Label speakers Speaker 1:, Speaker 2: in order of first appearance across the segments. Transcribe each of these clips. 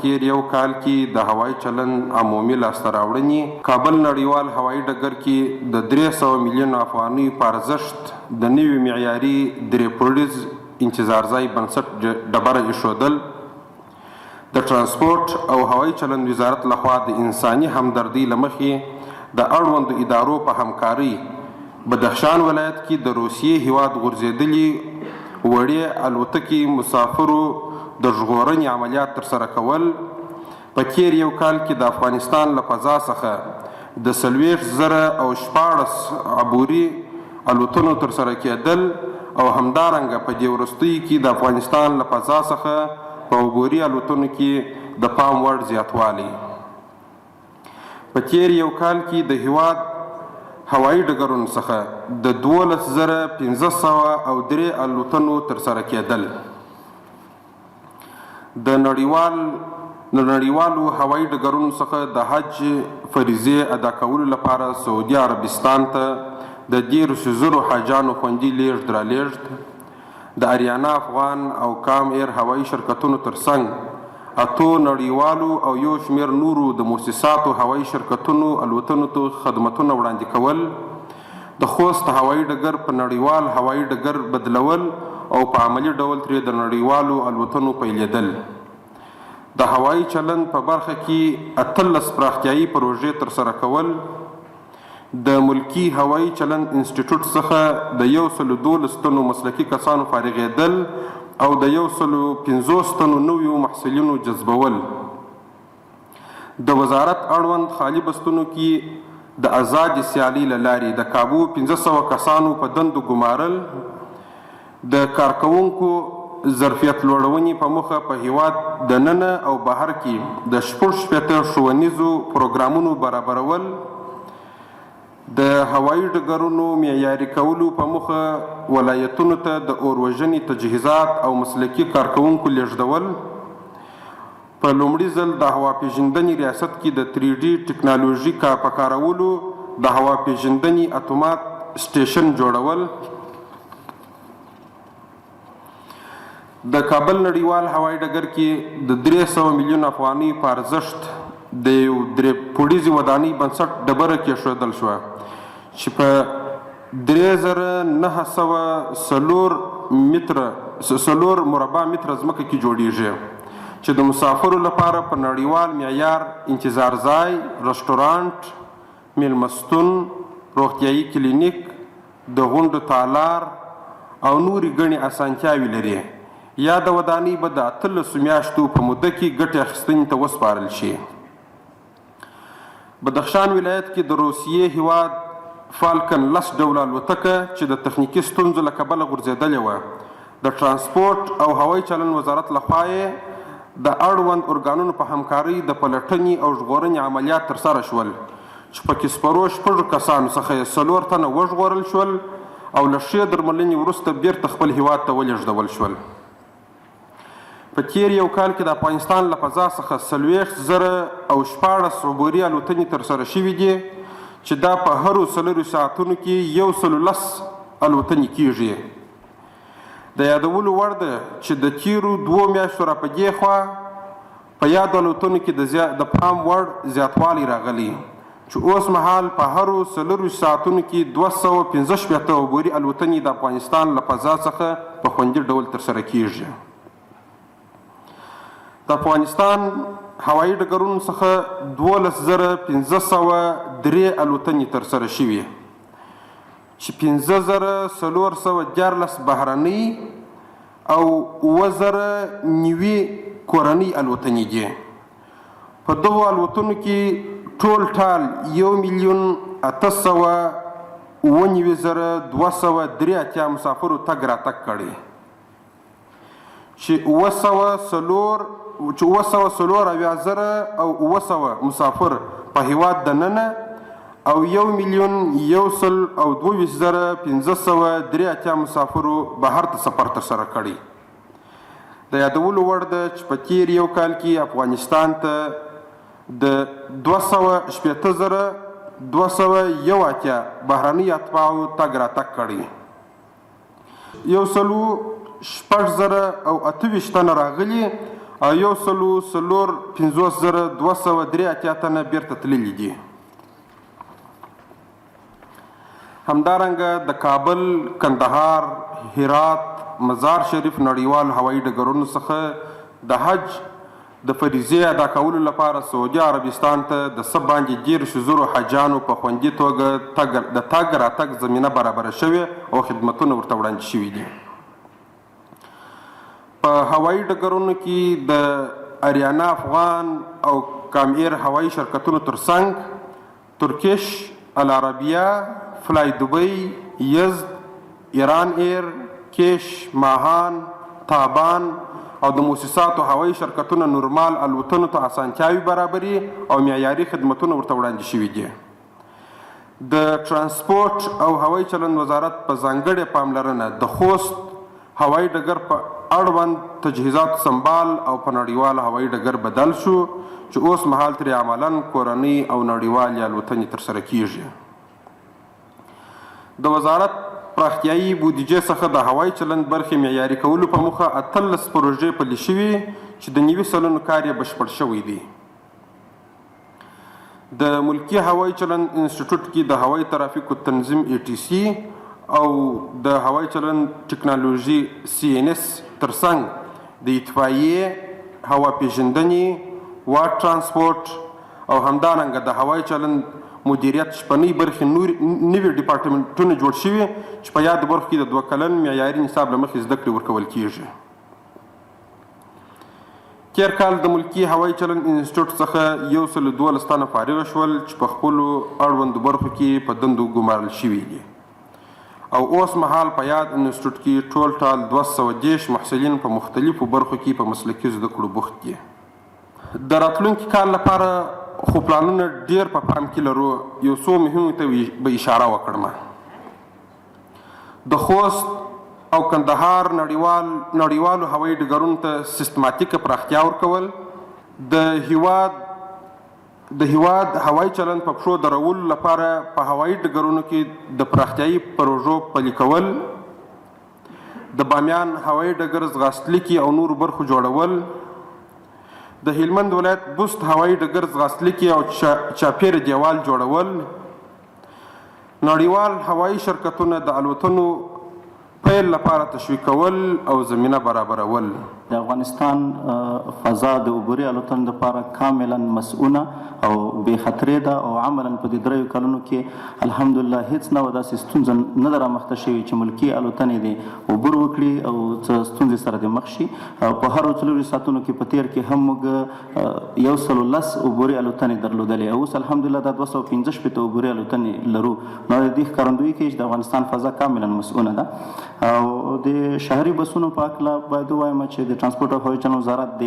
Speaker 1: تیر یو کال کې د هوایی چلند عمومي لاسته راوړنې کابل نړیوال هوایی ډګر کې د 300 میلیون افغانۍ په ارزښت د نوي معیاري درې پوړیز انتظارځای بنسټ ډبره ایښودل د ترانسپورت او هوایی چلند وزارت لخوا د انساني همدردۍ له مخې د اړوندو ادارو په همکارۍ بدخشان ولایت کې د روسیې هیواد غورځېدلي وړې الوتکې مسافرو د ژغورنې عملیات ترسره کول په تیر یو کال کې د افغانستان له فضا څخه د 40,016 عبوري الوتنو ترسره کېدل او همدارنګه په دې وروستیو کې د افغانستان له فضا څخه په عبوري الوتنو کې د پام وړ زیاتوالی په تیر یو کال کې د هیواد هوایی ډګرونو څخه د 12,503 الوتنو ترسره کېدل د نړیوالو هوایی ډګرونو څخه د حج فریضې ادا کولو لپاره سعودي عربستان ته د 10,000 حاجانو خوندي لیږد رالېږد د اریانا افغان او کام ایر هوایی شرکتونو ترڅنګ 8 نړیوالو او یو شمېر نورو د مؤسساتو هوایی شرکتونو الوتنو ته خدمتونه وړاندې کول د خوست هوایی ډګر په نړیوال هوایی ډګر بدلول او په عملي ډول ترې د نړیوالو الوتنو پیلېدل د هوایی چلند په برخه کې 18 پراختیایي پروژې ترسره کول د ملکي هوایی چلند انسټیټیوټ څخه د 112 تنو مسلکي کسانو فارغېدل او د 150 تنو نویو محصلینو جذبول د وزارت اړوند خالي بستونو کې د آزاد سیالي له لارې د کابو 1500 کسانو په دندو ګمارل د کارکوونکو ظرفیت لوړونې په موخه په هیواد دننه او بهر کې د 60 ښوونیزو پروګرامونو برابرول د هوایی ډګرونو معیاري کولو په موخه ولایتونو ته د اوروژنې تجهیزات او مسلکي کارکوونکو لیږدول په لومړي ځل د هوا پیژندنې ریاست کې د 3D ټکنالوژي په کارولو د هوا پیژندنې اتومات سټیشن جوړول د کابل نړیوال هوایی ډګر کې د 300 میلیون افغانۍ په ارزښت د یو درې پوړیزې ودانۍ بنسټ ډبره کېښودل شوه چې په 3,904 مربع متره ځمکه کې جوړیږي چې د مسافرو لپاره په نړیوال معیار انتظار ځای، رسټورانټ، میلمستون، روغتیایي کلینیک، د غونډو تالار او نورې ګڼې اسانتیاوې لري. یا د ودانۍ به د 18 میاشتو په موده کې ګټې اخیستنې ته وسپارل شي. بدخشان ولایت کې د روسیې هیواد فالکن 10 ډوله الوتکه چې د تخنیکي ستونزو له کبله غورځېدلې وه د ترانسپورت او هوایی چلند وزارت لخوا یې د اړوند ارګانونو په همکارۍ د پلټنې او ژغورنې عملیات ترسره شول چې پکې سپرو 6 کسانو څخه یې 4 تنه وژغورل شول او له ښې درملنې وروسته بیرته خپل هیواد ته ولېږدول شول. په تیر یو کال کې د افغانستان له فضا څخه 40,016 عبوري الوتنې ترسره شوي دي چې دا په هرو 4 ساعتونو کې 110 الوتنې کیږي. د یادولو وړ ده چې د تیرو 2 میاشتو را په دې خوا په یادو الوتنو کې د پام وړ زیاتوالی راغلی چې اوس مهال په هرو 4 ساعتونو کې 215 عبوري الوتنې د افغانستان له فضا څخه په خوندي ډول ترسره کیږي. د افغانستان هوایی ډګرونو څخه 12,503 الوتنې ترسره شوي چې 5,414 بهرنۍ او 7,090 کورنۍ الوتنې دي. په دغو الوتنو کې ټول ټال 1,819,283 مسافرو تګ راتګ کړی چې 9,400 مسافر په هیواد دننه او 1,122,583 مسافرو بهر ته سفر ترسره کړی. د یادولو وړ ده چې په تیر یو کال کې افغانستان ته د 280,201 بهرني اتباعو تګ راتګ کړی. 1,628 تنه راغلي او 1,450,283 تنه بیرته تللي دي. همدارنګه د کابل، کندهار، هرات، مزار شریف نړیوال هوایي ډګرونو څخه د حج د فریضې ادا کولو لپاره سعودي عربستان ته د څه باندې 10,000 حاجیانو په خوندي توګه د تګ راتګ زمینه برابره شوې او خدمتونه ورته وړاندې شوي دي. په هوایي ډګرونو کې د اریانا افغان او کام ایر هوایي شرکتونو ترڅنګ ترکیش، العربیه، فلای دوبۍ، یزد، ایران ایر، کیش، ماهان، تابان او د موسساتو هوایي شرکتونه نورمال الوتنو ته اسانتیاوې برابري او معیاري خدمتونه ورته وړاندې شوي دي. د ترانسپورت او هوایي چلند وزارت په ځانګړې پاملرنه د خوست هوایي ډګر په اړوند تجهیزاتو سنبال او په نړیوال هوایي ډګر بدل شو چې اوس مهال ترې عملاً کورنۍ او نړیوالې الوتنې ترسره کیږي. د وزارت پراختیایي بودیجې څخه د هوایي چلند برخې معیاري کولو په موخه 18 پروژې پلي شوي چې د نوي سلنو کار یې بشپړ شوی دی. د ملکي هوایي چلند انسټیټیوټ کې د هوایي ترافیکو تنظیم ATC او د هوایي چلند ټکنالوژي CNS ترڅنګ د اطفائیې، هوا پیژندنې، واټ ترانسپورت او همدارنګه د هوایي چلند مدیریت شپنۍ برخې نوي ډپارټمنټونه جوړ شوي چې په یاد برخو کې د 2 کلن معیاري نصاب له مخې زده کړې ورکول کیږي. تېر کال د ملکي هوایي چلند انسټیټیوټ څخه 112 تنه فارغ شول چې په خپلو اړوندو برخو کې په دندو ګمارل شوي دي او اوس مهال په یاد انسټیټیوټ کې ټول 230 محصلین په مختلفو برخو کې په مسلکي زده کړو بوخت دي. د راتلونکي کال لپاره خو پلانونه ډیر په پام کې لرو. یو څو مهمو ته به اشاره وکړم. د خوست او کندهار نړیوالو هوایي ډګرونو ته سیستماتیکه پراختیا ورکول، د هیواد هوایي چلند په پښو درولو لپاره په هوایي ډګرونو کې د پراختیایي پروژو پلي کول، د بامیان هوایي ډګر ځغاستلیکي او نورو برخو جوړول، د هلمند ولایت بست هوایي ډګر ځغاستلیکي او چاپیره دیوال جوړول، نړیوال هوایي شرکتونه د الوتنو پیل لپاره تشویقول او زمینه برابرول.
Speaker 2: د افغانستان فضا د عبوري الوتنو لپاره کاملا مسؤونه او بې خطرې ده او عملا په دې 3 کلونو کې الحمدلله هیڅ نه داسې ستونزه نه ده رامخته شوې چې ملکي الوتنې دې عبور وکړي او څه ستونزې سره دې مخ شي. په هرو 4 ساعتونو کې په تېر کې هم موږ 110 عبوري الوتنې درلودلې او اوس الحمدلله دا 215 عبوري الوتنې لرو. نو د دې ښکارندویي کوي چې د افغانستان فضا کاملا مسؤونه ده. او د شهري بسونو په هکله باید ووایم چې د ترانسپورت او هوایي چلند وزارت د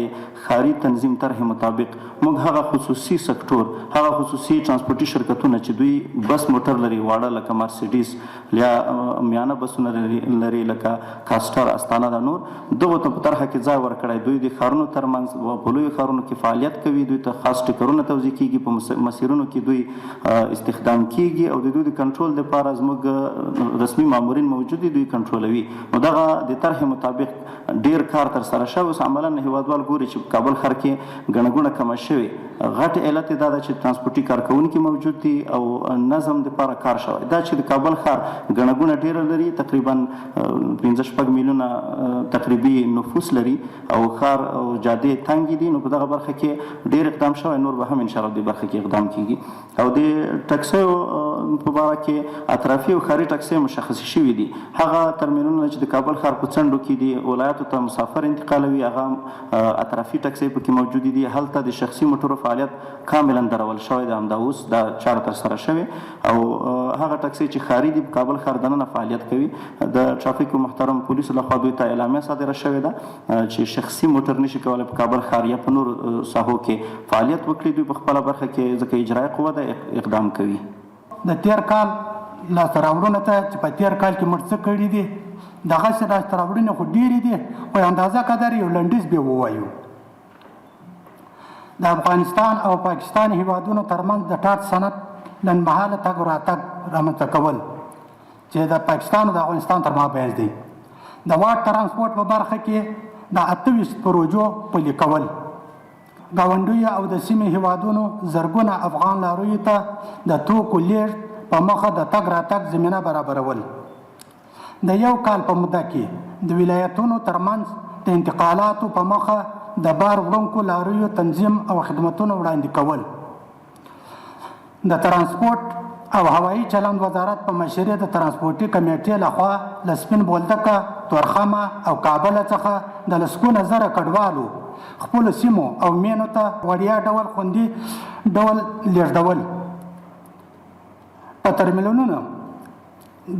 Speaker 2: ښاري تنظیم طرحې مطابق موږ هغه خصوصي سکتور، هغه خصوصي ترانسپورټي شرکتونه چې دوی بس موټر لري واړه لکه مرسیډیز یا میانه بسونه لري لکه کاسټر، استانه دا نور، دغو ته په طرحه کې ځای ورکړی. دوی د ښارونو ترمنځ په لویو ښارونو کې فعالیت کوي، دوی ته خاص ټکرونه توزیع کیږي، په مسیرونو کې دوی استخدام کیږي او د دوی د کنټرول لپاره زموږ رسمي مامورین موجود دي، دوی کنټرولوي. نو دغه د طرحې مطابق ډیر کار تر سره شوی. اوس عملا هیوادوال ګوري چې په کابل ښار کې ګڼه ګوڼه کمه شوې. غټ علت دا ده چې ترانسپورټي کارکوونکي موجود دي او نظم دپاره کار شوی. دا چې د کابل ښار ګڼه ګوڼه ډیره لري، تقریبا 5-6 میلیونه تقریبي نفوس لري او ښار او جادې تنګې دي. نو په دغه برخه کې ډیر اقدام شوی، نور به هم انشاءالله په دې برخه کې اقدام کیږي. او د ټکسیو په باره کې اطرافي او ښاري ټکسۍ مشخصې شوي دي. هغه ترمینلونه چې د کابل ښار په څنډو کې دي، ولایاتو ته مسافر انتقالوي، هغه اطرافي ټکسۍ پکې موجودې دي. هلته د شخصي موټرو فعالیت کاملا درول شوی ده، همدا اوس دا چاره ترسره شوې. او هغه ټکسۍ چې ښاري دي په کابل ښار دننه فعالیت کوي، د ټرافیکو محترم پولیسو لخوا دوی ته اعلامیه صادره شوې ده چې شخصي موټر نشي کولی په کابل ښار یا په نورو ساحو کې فعالیت وکړي. دوی په خپله برخه کې ځکه اجرایي قوه ده اقدام کوي.
Speaker 3: د تېر کال لاسته راوړنو ته چې په تېر کال کې موږ څه کړي دي، دغسې لاسته راوړنې خو ډېرې دي، خو اندازه قدر یو لنډیز به ووایو. د افغانستان او پاکستان هیوادونو ترمنځ د ټاټ صنعت لنډمهاله تګ راتګ رامنځته کول چې د پاکستان او د افغانستان تر مابینځ دی. د واټ ترانسپورت په برخه کې د 28 پروژو پلي کول. ګاونډیو او د سیمې هیوادونو زرګونه افغان لارویو ته د توکو لیږد په موخه د تګ راتګ زمینه برابرول. د یو کال په موده کې د ولایتونو ترمنځ د انتقالاتو په موخه د بار وړونکو لاریو تنظیم او خدمتونه وړاندې کول. د ترانسپورت او هوایی چلند وزارت په مشرۍ د ترانسپورتي کمیټې لخوا له سپین بولدکه، تورخمه او کابل څخه د لسګونه زره کډوالو خپلو سیمو او مینو ته وړیا ډول خوندي ډول لیږدول. په ترمینلونو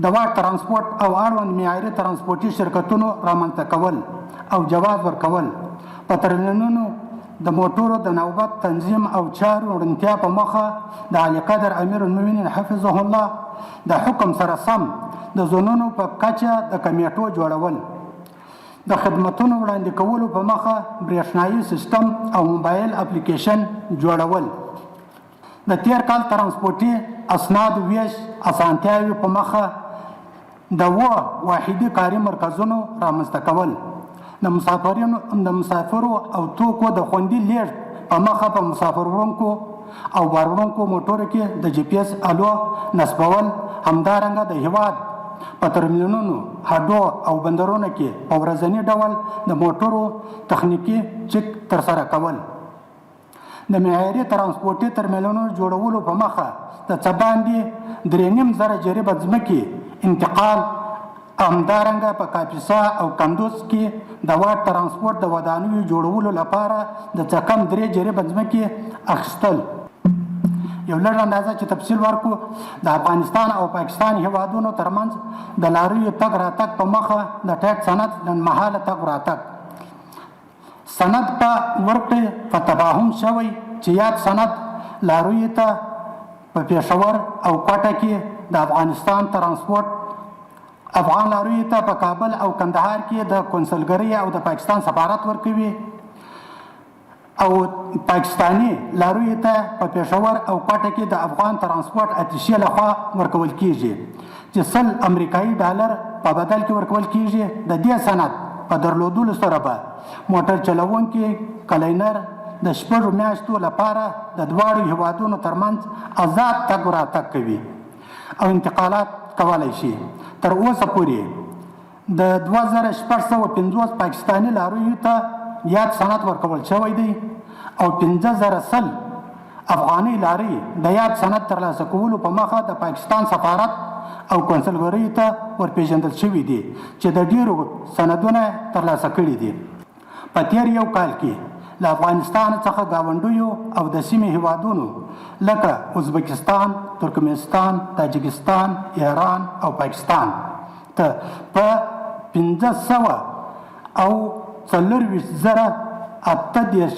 Speaker 3: د واټ ترانسپورت او اړوند معیاري ترانسپورتي شرکتونو رامنځته کول او جواز ورکول. په ترمینلونو د موټرو د نوبت تنظیم او چارو وړاندتیا په موخه د عالی قدر امیر المؤمنین حفظه الله د حکم سره سم د زونونو په کچه د کمیټو جوړول. د خدمتونو وړاندې کولو په موخه برېښنایي سیستم او موبایل اپلیکیشن جوړول. د تیر کال ترانسپورتي اسنادو ویش اسانتیاوي په موخه د واحدي کاري مرکزونو رامنځته کول. د مسافرو او توکو د خوندي لیږد په موخه په مسافر وړونکو او بار وړونکو موټرو کې د GPS الو نصبول. همدارنګه د هیواد په ترمینلونو، هډو او بندرونو کې په ورځني ډول د موټرو تخنیکي چک ترسره کول. د معیاري ترانسپورتي ترمینلونو جوړولو په موخه د څه باندې 3.5 جریبه ځمکې انتقال. همدارنګه په کاپیسا او کندوز کې د واټ ترانسپورت د ودانیو جوړولو لپاره د څه کم 3 جریبه ځمکې اخیستل. یو لږ اندازه چې تفصیل ورکو، د افغانستان او پاکستان هیوادونو ترمنځ د لاریو تګ راتګ په موخه د ټیک سند لنډمهاله تګ راتګ سند په ورکړې په تفاهم شوی چې یاد سند لاریو ته په پېښور او کوټه کې د افغانستان ترانسپورت، افغان لاریو ته په کابل او کندهار کې د کنسلګرۍ او د پاکستان سفارت ورکوي، او پاکستانی لاریو ته په پېښور او کوټه کې د افغان ترانسپورت اتشې لخوا ورکول کیږي چې $100 امریکایي په بدل کې ورکول کیږي. د دې سند په درلودلو سره به موټر چلوونکي کلینر د 6 میاشتو لپاره د دواړو هیوادونو ترمنځ آزاد تګ راتګ کوي او انتقالات کولی شي. تر اوسه پورې د 2650 پاکستانی لاریو ته یاد سند ورکول شوی دی او 15,000 افغاني لارې د یاد سند ترلاسه کولو په موخه د پاکستان سفارت او کنسلګرۍ ته ورپېژندل شوي دي چې د ډیرو سندونه ترلاسه کړي دي. په تیر یو کال کې له افغانستان څخه ګاونډیو او د سیمې هیوادونو لکه ازبکستان، ترکمنستان، تاجکستان، ایران او پاکستان ته په 524,038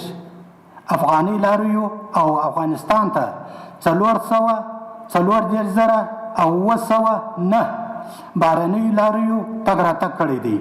Speaker 3: افغاني لاریو او افغانستان ته 440,909 بهرنیو لاریو تګ راتګ کړی دی.